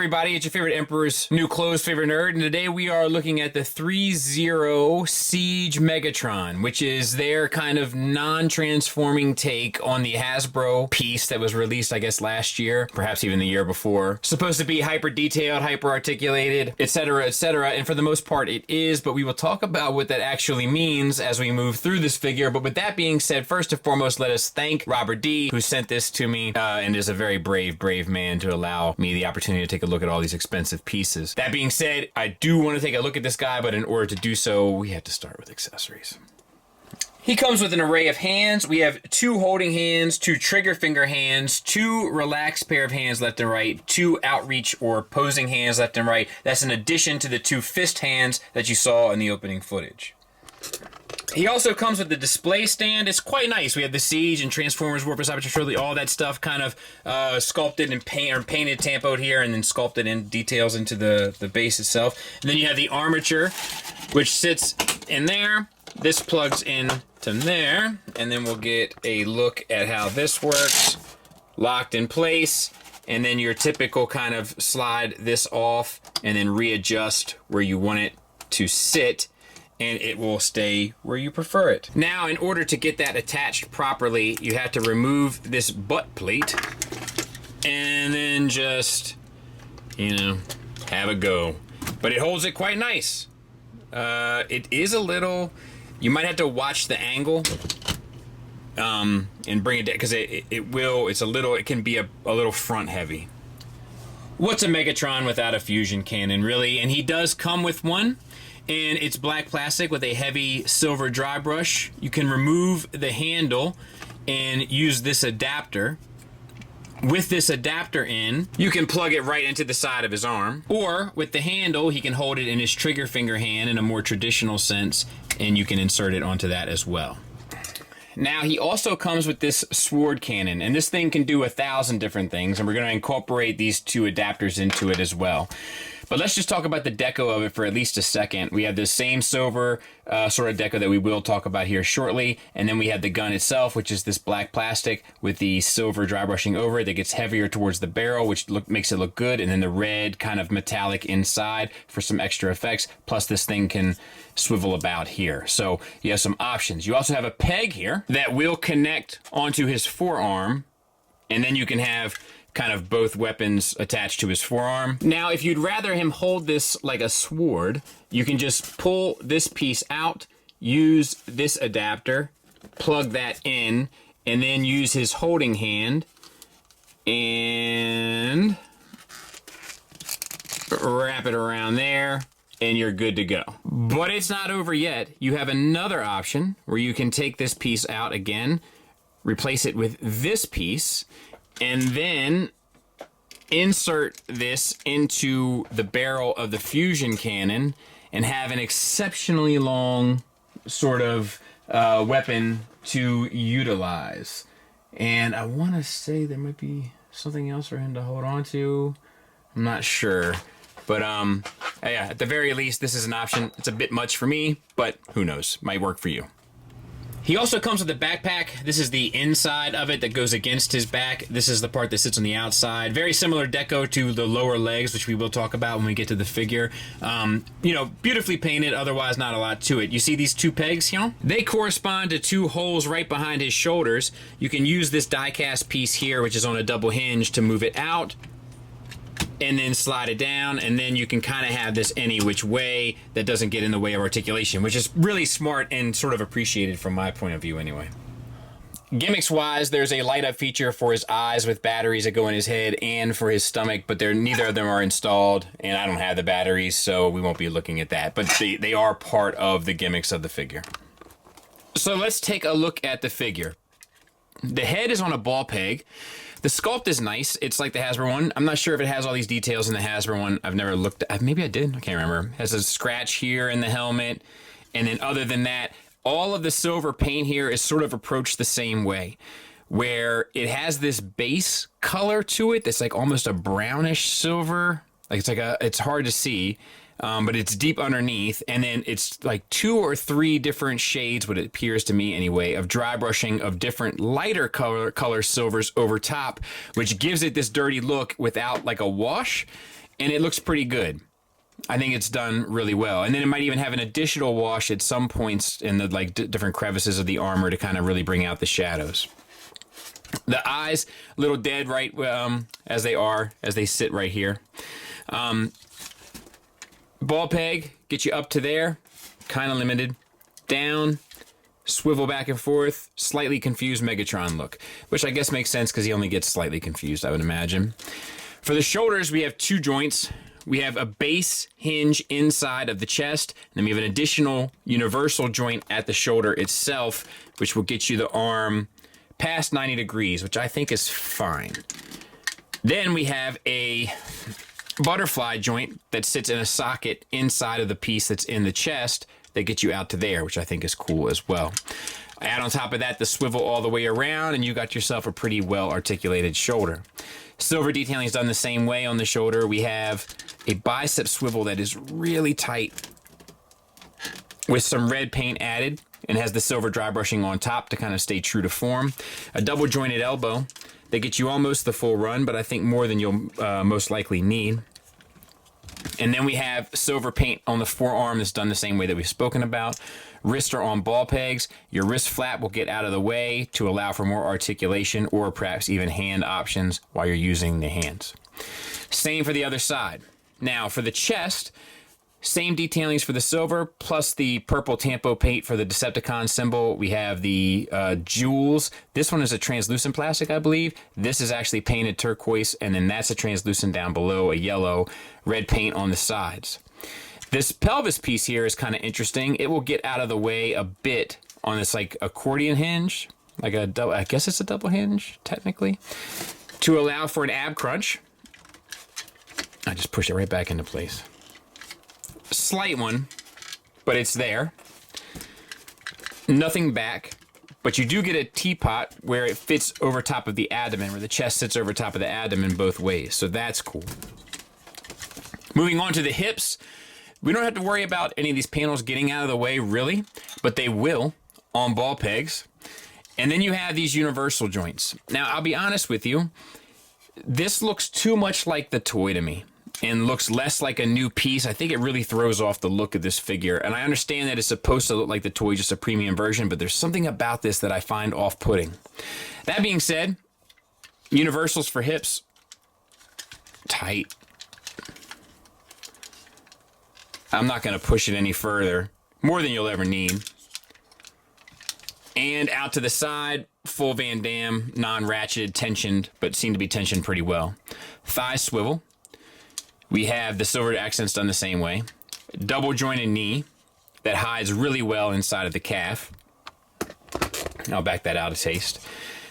everybody, it's your favorite Emperor's New Clothes favorite nerd, and today we are looking at the ThreeZero Siege Megatron, which is their kind of non-transforming take on the Hasbro piece that was released, I guess, last year, perhaps even the year before. Supposed to be hyper-detailed, hyper-articulated, etc., etc., and for the most part it is, but we will talk about what that actually means as we move through this figure. But with that being said, first and foremost, let us thank Robert D., who sent this to me, and is a very brave man to allow me the opportunity to take a look at all these expensive pieces. That being said, I do want to take a look at this guy, but in order to do so, we have to start with accessories. He comes with an array of hands. We have 2 holding hands, 2 trigger finger hands, 2 relaxed pair of hands left and right, 2 outreach or posing hands left and right. That's in addition to the 2 fist hands that you saw in the opening footage. He also comes with the display stand. It's quite nice. We have the Siege and Transformers, Warpers, Cybertron Trilogy, all that stuff kind of sculpted and painted, tampoed here, and then sculpted in details into the base itself. And then you have the armature, which sits in there. This plugs in to there, and then we'll get a look at how this works. Locked in place, and then your typical kind of slide this off and then readjust where you want it to sit, and it will stay where you prefer it. Now, in order to get that attached properly, you have to remove this butt plate and then just, you know, have a go. But it holds it quite nice. It is a little, you might have to watch the angle and bring it down, because it can be a little front heavy. What's a Megatron without a fusion cannon, really? And he does come with one. And it's black plastic with a heavy silver dry brush. You can remove the handle and use this adapter. With this adapter in, you can plug it right into the side of his arm. Or with the handle, he can hold it in his trigger finger hand in a more traditional sense, and you can insert it onto that as well. Now, he also comes with this sword cannon, and this thing can do 1,000 different things, and we're going to incorporate these 2 adapters into it as well. But let's just talk about the deco of it for at least a second. We have the same silver sort of deco that we will talk about here shortly, and then we have the gun itself, which is this black plastic with the silver dry brushing over it that gets heavier towards the barrel, which makes it look good, and then the red kind of metallic inside for some extra effects, plus this thing can swivel about here. So you have some options. You also have a peg here that will connect onto his forearm, and then you can have kind of both weapons attached to his forearm. Now, if you'd rather him hold this like a sword, you can just pull this piece out, use this adapter, plug that in, and then use his holding hand and wrap it around there, and you're good to go. But it's not over yet. You have another option where you can take this piece out again, replace it with this piece, and then insert this into the barrel of the fusion cannon and have an exceptionally long sort of weapon to utilize. And I want to say there might be something else for him to hold on to. I'm not sure. But yeah, at the very least, this is an option. It's a bit much for me, but who knows? Might work for you. He also comes with a backpack. This is the inside of it that goes against his back. This is the part that sits on the outside. Very similar deco to the lower legs, which we will talk about when we get to the figure. You know, beautifully painted, otherwise not a lot to it. You see these 2 pegs here? They correspond to 2 holes right behind his shoulders. You can use this die-cast piece here, which is on a double hinge, to move it out, and then slide it down, and then you can kind of have this any which way that doesn't get in the way of articulation, which is really smart and sort of appreciated from my point of view anyway. Gimmicks wise, there's a light up feature for his eyes with batteries that go in his head and for his stomach, but neither of them are installed, and I don't have the batteries, so we won't be looking at that, but they are part of the gimmicks of the figure. So let's take a look at the figure. The head is on a ball peg. The sculpt is nice. It's like the Hasbro one. I'm not sure if it has all these details in the Hasbro one. I've never looked at, maybe I did, I can't remember. It has a scratch here in the helmet. And then other than that, all of the silver paint here is sort of approached the same way, where it has this base color to it that's like almost a brownish silver. Like it's hard to see, but it's deep underneath. And then it's like 2 or 3 different shades, what it appears to me anyway, of dry brushing of different lighter color silvers over top, which gives it this dirty look without like a wash. And it looks pretty good. I think it's done really well. And then it might even have an additional wash at some points in the like different crevices of the armor to kind of really bring out the shadows. The eyes, a little dead right as they sit right here. Ball peg, get you up to there, kind of limited. Down, swivel back and forth, slightly confused Megatron look, which I guess makes sense because he only gets slightly confused, I would imagine. For the shoulders, we have 2 joints. We have a base hinge inside of the chest, and then we have an additional universal joint at the shoulder itself, which will get you the arm past 90 degrees, which I think is fine. Then we have a butterfly joint that sits in a socket inside of the piece that's in the chest that gets you out to there, which I think is cool as well. Add on top of that the swivel all the way around, and you got yourself a pretty well articulated shoulder. Silver detailing is done the same way on the shoulder. We have a bicep swivel that is really tight with some red paint added and has the silver dry brushing on top to kind of stay true to form. A double jointed elbow that gets you almost the full run, but I think more than you'll most likely need. And then we have silver paint on the forearm that's done the same way that we've spoken about. Wrists are on ball pegs. Your wrist flap will get out of the way to allow for more articulation or perhaps even hand options while you're using the hands. Same for the other side. Now for the chest, same detailings for the silver plus the purple Tampo paint for the Decepticon symbol. We have the jewels. This one is a translucent plastic, I believe. This is actually painted turquoise, and then that's a translucent down below, a yellow, red paint on the sides. This pelvis piece here is kind of interesting. It will get out of the way a bit on this like accordion hinge, like a double, I guess it's a double hinge technically, to allow for an ab crunch. I just push it right back into place. Slight one, but it's there. Nothing back, but you do get a teapot where it fits over top of the abdomen, where the chest sits over top of the abdomen both ways, so that's cool. Moving on to the hips, we don't have to worry about any of these panels getting out of the way, really, but they will on ball pegs. And then you have these universal joints. Now, I'll be honest with you, this looks too much like the toy to me and looks less like a new piece. I think it really throws off the look of this figure. And I understand that it's supposed to look like the toy, just a premium version, but there's something about this that I find off-putting. That being said, universals for hips, tight. I'm not going to push it any further, more than you'll ever need. And out to the side, full Van Damme, non-ratcheted, tensioned, but seem to be tensioned pretty well. Thigh swivel. We have the silver accents done the same way. Double jointed knee that hides really well inside of the calf. I'll back that out a taste.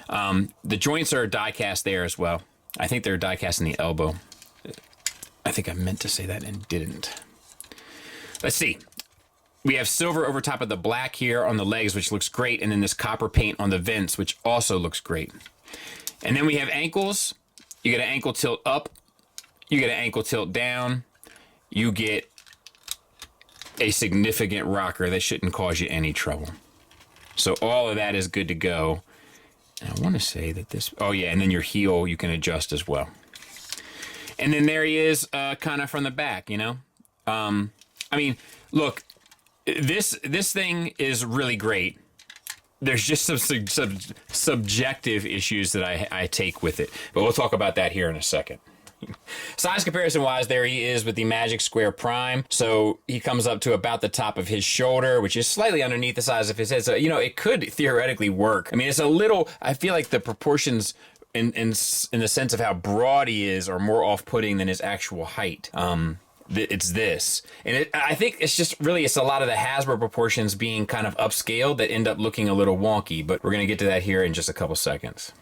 The joints are die cast there as well. I think they're die cast in the elbow. I think I meant to say that and didn't. Let's see. We have silver over top of the black here on the legs, which looks great, and then this copper paint on the vents, which also looks great. And then we have ankles. You get an ankle tilt up. You get an ankle tilt down. You get a significant rocker that shouldn't cause you any trouble. So all of that is good to go. And I want to say that this... Oh, yeah, and then your heel you can adjust as well. And then there he is kind of from the back, you know? I mean, look, this thing is really great. There's just some subjective issues that I take with it. But we'll talk about that here in a second. Size comparison wise, there he is with the Magic Square Prime. So he comes up to about the top of his shoulder, which is slightly underneath the size of his head. So, you know, it could theoretically work. I mean, it's a little, I feel like the proportions in the sense of how broad he is are more off-putting than his actual height. It's this. And I think it's just really, it's a lot of the Hasbro proportions being kind of upscaled that end up looking a little wonky, but we're going to get to that here in just a couple seconds.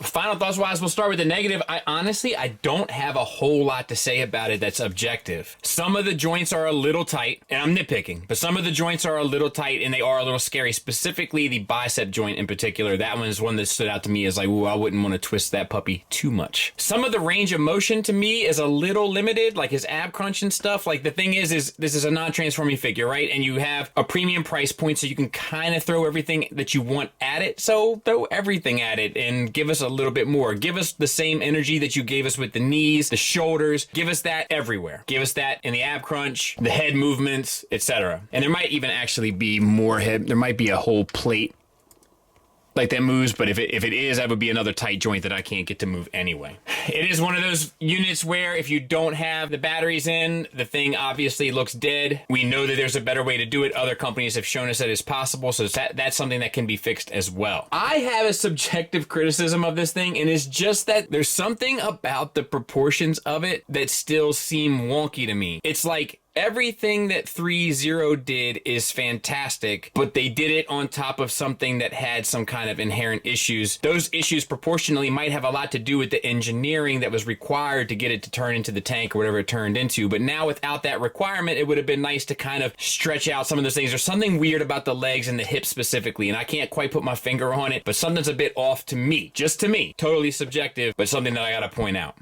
Final thoughts wise, we'll start with the negative. I don't have a whole lot to say about it that's objective. Some of the joints are a little tight, and I'm nitpicking, but some of the joints are a little tight and they are a little scary, specifically the bicep joint in particular. That one is one that stood out to me as like, ooh, I wouldn't want to twist that puppy too much. Some of the range of motion to me is a little limited, like his ab crunch and stuff. Like the thing is this is a non-transforming figure, right? And you have a premium price point, so you can kind of throw everything that you want at it. So throw everything at it and give us a little bit more. Give us the same energy that you gave us with the knees, the shoulders. Give us that everywhere. Give us that in the ab crunch, the head movements, etc. And there might even actually be more head. There might be a whole plate like that moves, but if it is, that would be another tight joint that I can't get to move anyway. It is one of those units where if you don't have the batteries in, the thing obviously looks dead. We know that there's a better way to do it. Other companies have shown us that it's possible, so that's something that can be fixed as well. I have a subjective criticism of this thing, and it's just that there's something about the proportions of it that still seem wonky to me. It's like, everything that ThreeZero did is fantastic, but they did it on top of something that had some kind of inherent issues. Those issues proportionally might have a lot to do with the engineering that was required to get it to turn into the tank or whatever it turned into. But now without that requirement, it would have been nice to kind of stretch out some of those things. There's something weird about the legs and the hips specifically, and I can't quite put my finger on it, but something's a bit off to me. Just to me. Totally subjective, but something that I gotta point out.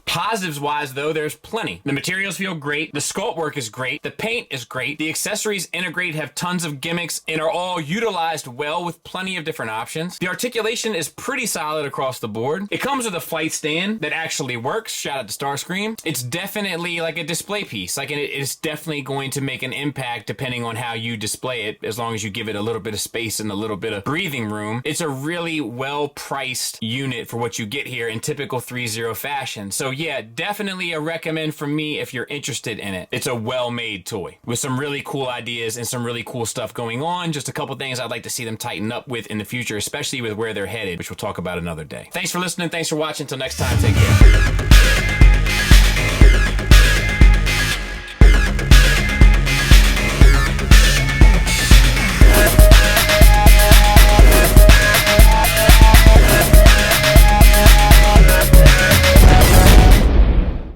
Positives wise though, there's plenty. The materials feel great, the sculpt work is great, the paint is great, the accessories integrate, have tons of gimmicks, and are all utilized well with plenty of different options. The articulation is pretty solid across the board. It comes with a flight stand that actually works, shout out to Starscream. It's definitely like a display piece, like it's definitely going to make an impact depending on how you display it, as long as you give it a little bit of space and a little bit of breathing room. It's a really well-priced unit for what you get here in typical ThreeZero fashion. So yeah, definitely a recommend from me if you're interested in it. It's a well-made toy with some really cool ideas and some really cool stuff going on. Just a couple things I'd like to see them tighten up with in the future, especially with where they're headed, which we'll talk about another day. Thanks for listening. Thanks for watching. Until next time, take care.